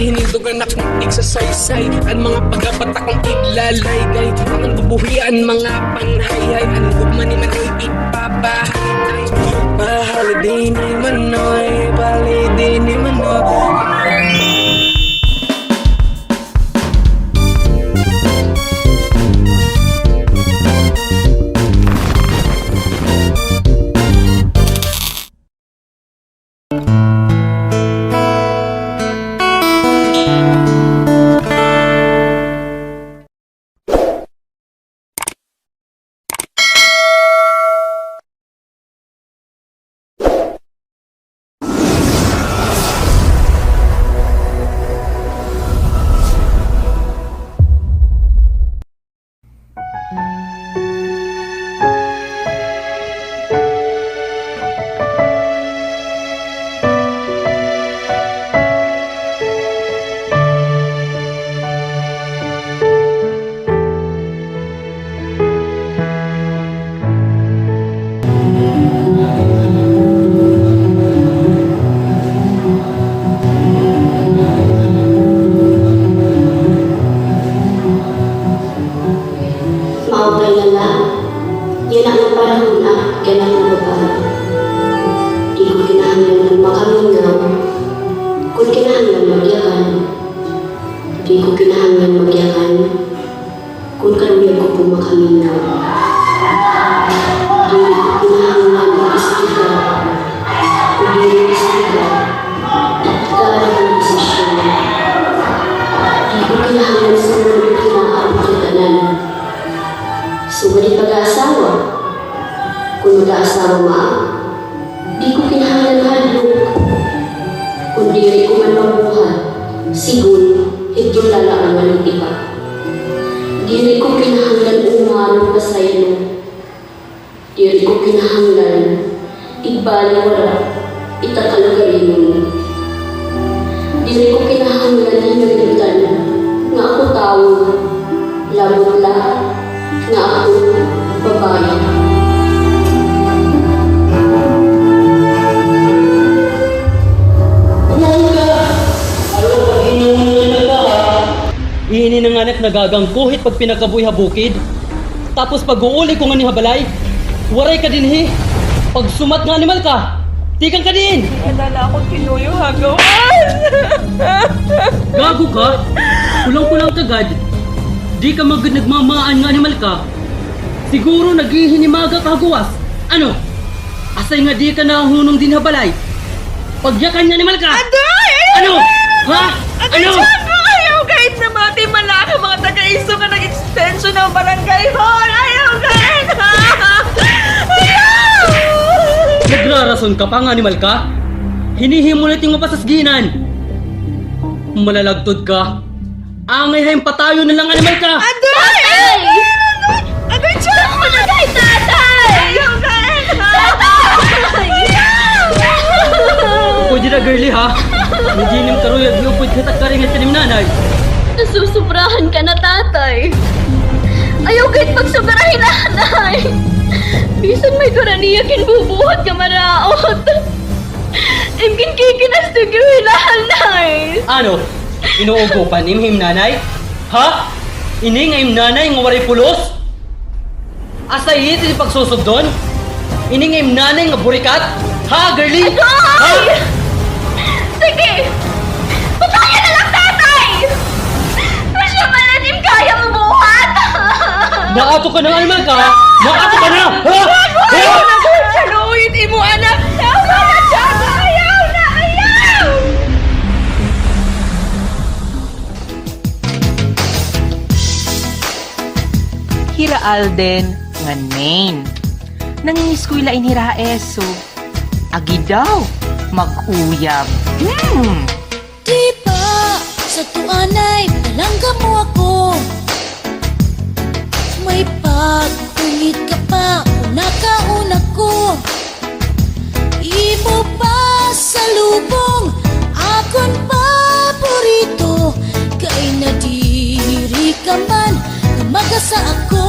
hinindugan akong igsasaysay ang mga pagapatakong iglalay kay ang bubuhian mga panghayay ang gugman ni manoy ipabahay bahali ni manoy balidi ni manoy. Di ko kinahanglan magyakan kung karuya ko pumakaminaw. Di ko kinahanglan mag-istiga kung di ko istiga at kaarap ng posisyon. Di ko kinahanglan sa mga kinakaarap ng tanan. Subalit pag-aasawa, kung mag-aasawa di ko kinahanglan hadlok. Kung diri ko man mabuhat, siguro ito lala ang manitipa. Diri ko kinahanglan umano pasaylo. Diri ko kinahanglan igbaliwara itakalagarinon. Diri ko kinahanglan hinalitan nga ako tao, labot la nga ako babae. Ihini ng anak nagagangkuhit pag pinakabuhi habukid. Tapos pag uuli ko nga ni habalay, waray ka din hi. Pag sumat nga animal ka, tikang ka din. Alala ako kinuyo hagawan. Gago ka? Kulang-kulang kagad. Di ka nagmamaan nga animal ka. Siguro naghihinimaga ka hagawas. Ano? Asay nga di ka nahunong din habalay. Pagyakan nga animal ka. Aday! Ano? Ha? Aday, Ano? ayaw kahit na mati malaka mga taga-iso ka nag-extension ng barangay hall. Ayaw kahit ha! Ayaw! Nagrarason ka pa nga animal ka? Hinihimulit yung mapasasginan. Malalagtod ka. Angay hayang patayo na lang animal ka. Aday! Aday, tiyan mo na kay tatay! Ayaw kahit ha! Pwede na girly ha. Hindi nim karuyag yung pwede katak karingat ka ni nanay. Nasusubrahan ka na, tatay. Ayaw kahit pagsubarahin, nanay. Bisan may karaniyakin bubuhat ka maraot. Imkin kikinastug yung hilahan, nay. Ano? Inuugopan imhim nanay? Ha? Ini nga im nanay nga waray pulos? Asa hit iti pagsusog doon? Ini nga im nanay nga burikat? Ha, girly? Adoy! Sige! Patayan na lang, tatay! Masya malalim kaya mabuhat! Naato ka na animal ka? Naato ka na! Ha? Ayaw Ha? na ko! Saluhin imo, anak! Tama na siya! Ayaw na! Ayaw! Hira Alden nga main. Nangingiskwila in hira eso. Agi daw, mag-uyab. Di ba sa tuanay palangga mo ako? May pag-ungit ka pa una ko. Imo pa sa lubong akon paborito. Kay nadiri ka man na magasa ako.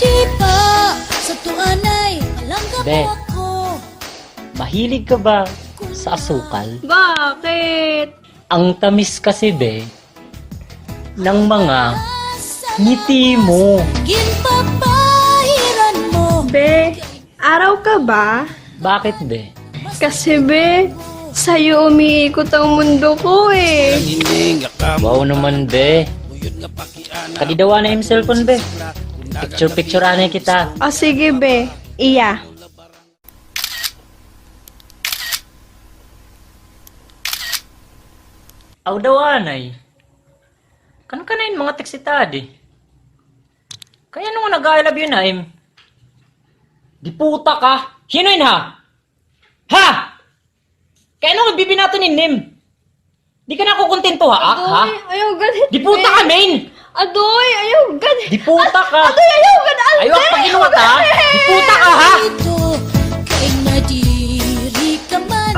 Di ba sa tuanay palangga mo Be. ako? Mahilig ka ba sa asukal. Bakit? Ang tamis kasi, be, ng mga ngiti mo. Ginpapahiran mo. Be, araw ka ba? Bakit, be? Kasi be, sa'yo umiikot ang mundo ko eh. Wow naman, be. Kadidawa na yung cellphone, be. Picture-picture anay kita. O sige be, iya. Aw daw anay. Kano ka na yung mga teksitadi? Kaya nung nag-I love you na, di puta ka. Sino yun ha? Ha? Kaya nung bibinato ni Nim? Di ka na ako kontento ha? Ha? Ayaw ganit. Di puta ka, main! Adoy, ayaw ganit. Di puta ka! Adoy, ayaw ganit. Ayaw ka paginuwat ha? Di puta ka ha? Ito kay nadiri ka man.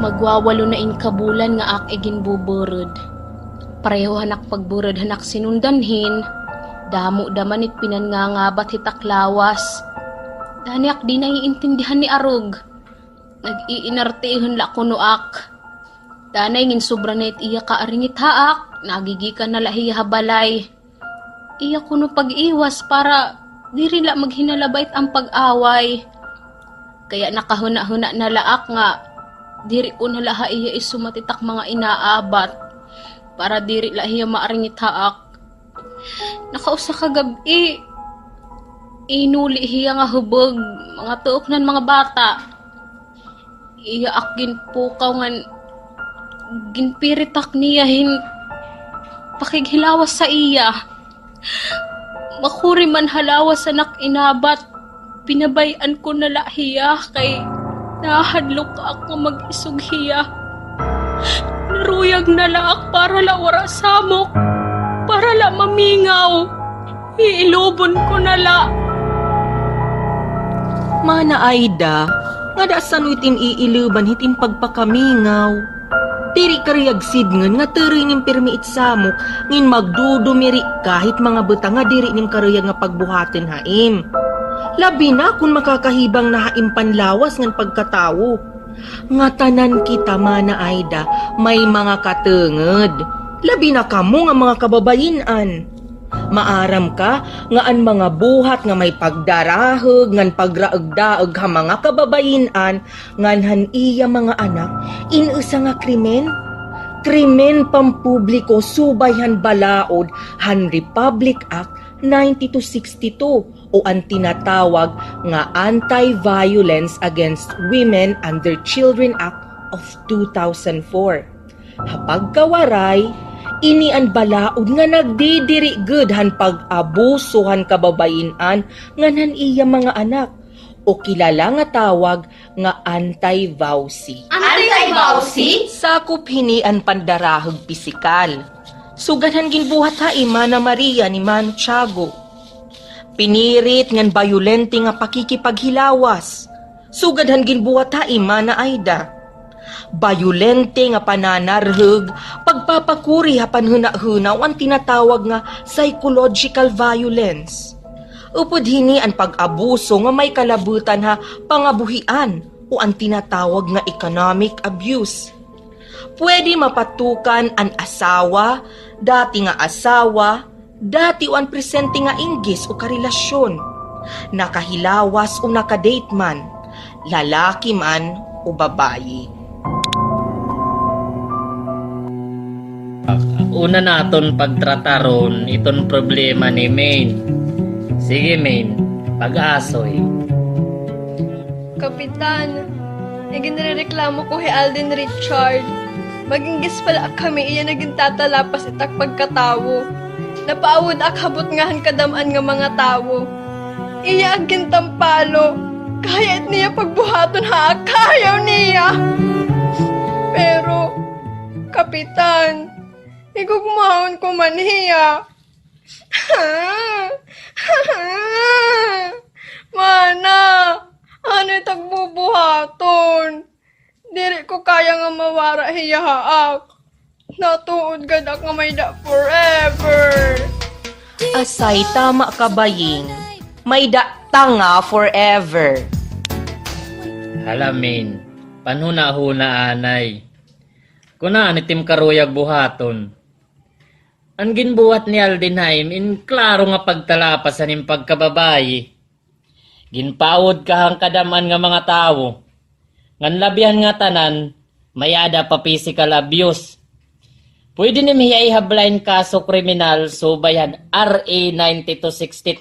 Magwawalo na in kabulan nga ak egin buburod. Pareho hanak pagburod hanak sinundanhin. Damo damanit pinangangabat hitaklawas. Daniak di naiintindihan ni Arug. Nag-iinartihan la kuno ak. Danay ngin sobra na iya ka aringit haak. Nagigikan na lahiya balay. Iya kuno pag-iwas para diri la maghinalabait ang pag-away. Kaya nakahuna-huna na laak nga diri ko na laha iya isumatitak mga inaabat para diri la iya maaringit haak. Nakausa ka gabi inuli hiya nga hubog mga tuok nan mga bata. Iya akin pukaw nga ginpiritak niya pakighilawas sa iya. Makuri man halawas anak inabat pinabayan ko na lahiya kay nahadlok ako mag-isog hiya. Naruyag na laak para la wara samok. Para la mamingaw. Iilubon ko na la. Mana Aida, nga da sanu itim iiluban hitim pagpakamingaw. Diri kariyag sidngan nga teri nim pirmi itsamok ngin magdudumiri kahit mga buta nga diri nim kariyag nga pagbuhaten haim. Labi na kung makakahibang na haim panlawas ngan pagkatawo. Nga tanan kita mana Aida may mga katenged. Labi na kamo nga mga kababayinan. Maaram ka nga an mga buhat nga may pagdaraheg ngan pagraeg-daeg ha mga kababayinan nganhan iya mga anak inusa nga krimen pampubliko subayhan balaod han Republic Act 9262 o ang tinatawag nga Anti-Violence Against Women and Their Children Act of 2004. Hapag kawaray, ini ang balaod nga nagdidiri-gud han pag-abuso han kababayinan nganhan iya mga anak o kilala nga tawag nga anti-vowsy. Anti-vowsy? Sakop hini ang pandarahog pisikal. Suganhan ginbuhat ha Imana Maria ni Mano Tiago. Pinirit ngan bayulente nga pakikipaghilawas. Sugadhan ginbuhat ha Imana Aida. Bayulente nga pananarheg, pagpapakuri hapan huna-huna ang tinatawag nga psychological violence. Upod hini ang pag-abuso nga may kalabutan ha pangabuhian o ang tinatawag nga economic abuse. Pwede mapatukan ang asawa, dati nga asawa, dati o ang presente nga inggis o karelasyon, nakahilawas o nakadate man, lalaki man o babayi. Una naton pagtrataron iton problema ni Main. Sige Main, pag-asoy. Kapitan, naginireklamo ko kay Alden Richard. Maginggis pala kami iya naging tatalapas itak pagkatawo. Napaawod akabot ngahan kadamaan nga mga tawo. Iya ang gintampalo. Kahit niya pagbuhaton ha, kayaw niya. Pero, Kapitan, igugmahon ko man hiya. Mana, ano tagbubuhaton? Diri ko kaya nga mawara hiya haak. Natuod gadak nga may da forever. Asay tama ka baying. May tanga forever. Halamin, panhuna-huna anay. Kuna anitim karuyag buhaton. Ang ginbuhat ni Aldenheim in klaro nga pagtalapasan ng pagkababayi. Ginpaod kahang kadaman nga mga tao. Ngan labihan nga tanan, mayada pa physical abuse. Pwede ni miya ihablain kaso kriminal subayan RA 9262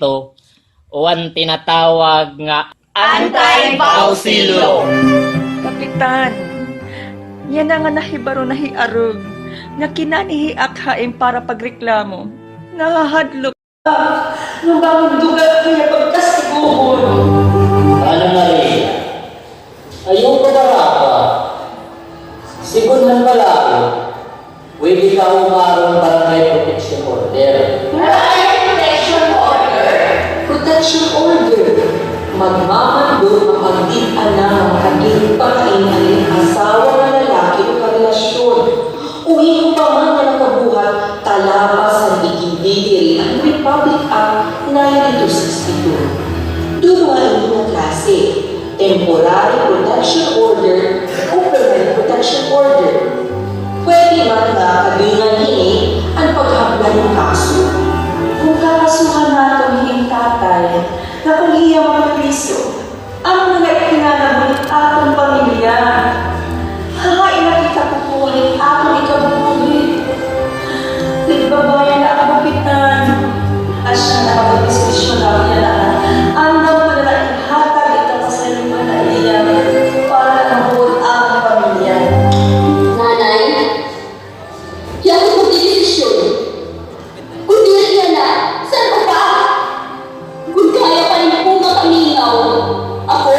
o ang tinatawag nga anti-pausilo. Kapitan, yan na nga nahibaro na hiarog, nga kinanihiak haim para pagreklamo. Nahahadlok nung bakit dugat kaya pagkastiguhon. Ano Maria? Ayaw ka baraka. Sigunan pala ako. Pwede ka umarong barangay protection order. Protection order. Magmamando mapagditan na ang kaging pakain asawa na lalaki o karelasyon. Uwi pa man na nakabuhat talapas ang igindidiri ang Republic Act 9262. Doon nga na klase, temporary protection order o permanent protection order. Pwede man na kabingan hini ang paghabla ng kaso. Kung kakasuhan natin hing tatay, na kung iya magpiso, ang mga ikinanabulit atong pamilya. Hahain na kita pupulit atong ikabubulit. Nagbabayan na ang kapitan. At siya na kapag-diskusyon na pinanaan. Ang naman na ihatag ito sa lima na iya para nabuot ang pamilya. Nanay, yan ang magdidesisyon. Kung di yan na, saan ko pa? Kung kaya pa rin po makamingaw, ako,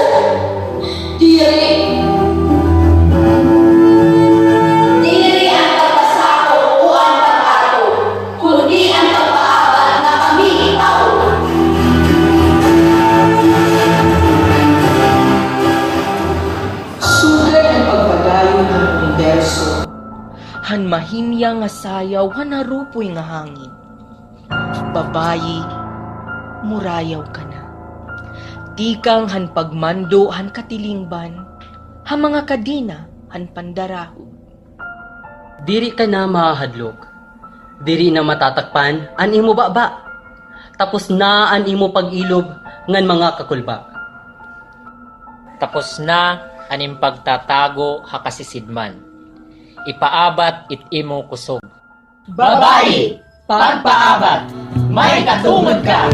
diri. Diri ang pagpasako o ang pag-ato, kundi ang pagpaabat na kami itaw. Sugay ang pagpadayon ng universo. Han mahinya nga sayaw, han narupoy nga hangin. Babayi, murayaw ka na. Tikang han pagmando, han katilingban. Han mga kadina, han pandaraho. Diri ka na mahadlok. Diri na matatakpan, an imo baba. Tapos na an imo pag-ilob ngan mga kakulba. Tapos na aning pagtatago hakasisidman. Ipaabat it imo kusog. Babae, pagpaabat, may katungod ka.